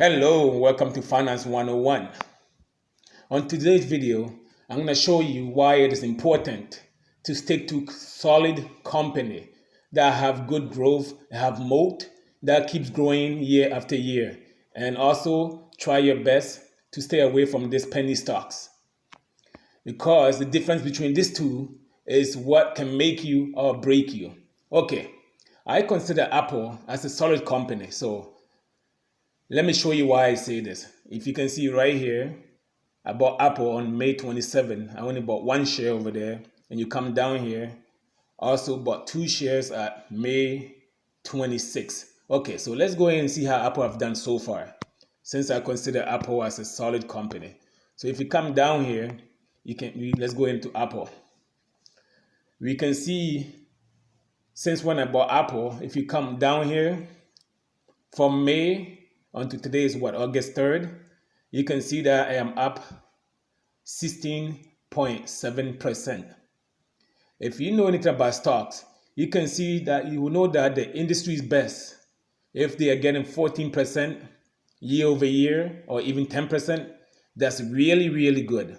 Hello, welcome to Finance 101. On today's video, I'm going to show you why it is important to stick to solid company that have good growth, have moat, that keeps growing year after year. And also try your best to stay away from these penny stocks. Because the difference between these two is what can make you or break you. Okay, I consider Apple as a solid company. So let me show you why I say this. If you can see right here, I bought Apple on May 27. I only bought one share over there. And you come down here, also bought two shares at May 26. Okay, so let's go ahead and see how Apple have done so far, since I consider Apple as a solid company. So if you come down here, let's go into Apple. We can see since when I bought Apple, if you come down here from May until today is what, August 3rd, you can see that I am up 16.7%. If you know anything about stocks, you can see that you will know that the industry is best if they are getting 14% year over year or even 10%. That's really, really good.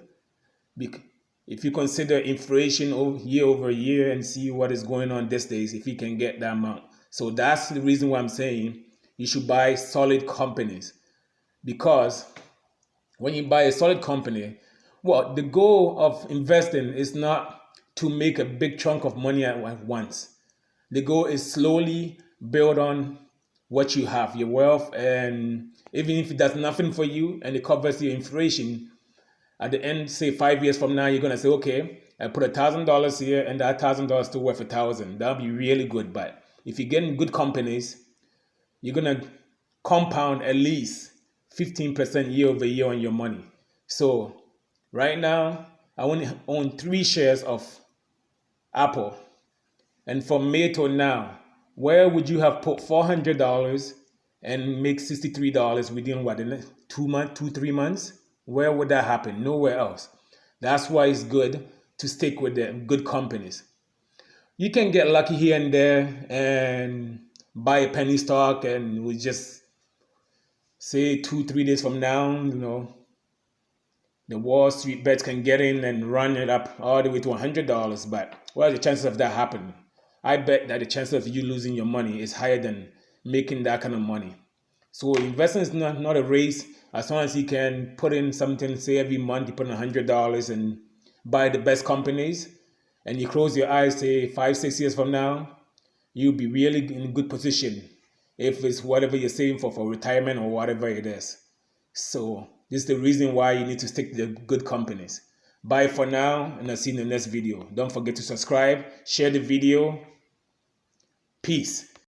If you consider inflation year over year and see what is going on these days, if you can get that amount. So that's the reason why I'm saying you should buy solid companies. Because when you buy a solid company, well, the goal of investing is not to make a big chunk of money at once. The goal is slowly build on what you have, your wealth, and even if it does nothing for you and it covers your inflation, at the end, say 5 years from now, you're gonna say, okay, I put $1,000 here and that $1,000 still worth 1,000. That'll be really good. But if you get in good companies, you're gonna compound at least 15% year over year on your money. So right now, I only own 3 shares of Apple. And from May till now, where would you have put $400 and make $63 within what, in 3 months? Where would that happen? Nowhere else. That's why it's good to stick with the good companies. You can get lucky here and there and buy a penny stock, and we just say 2-3 days from now, the Wall Street bets can get in and run it up all the way to $100. But what are the chances of that happening? I bet that the chances of you losing your money is higher than making that kind of money. So investing is not a race. As long as you can put in something, say every month you put in $100 and buy the best companies, and you close your eyes, say 5-6 years from now, you'll be really in a good position if it's whatever you're saving for retirement or whatever it is. So this is the reason why you need to stick to the good companies. Bye for now, and I'll see you in the next video. Don't forget to subscribe, share the video. Peace.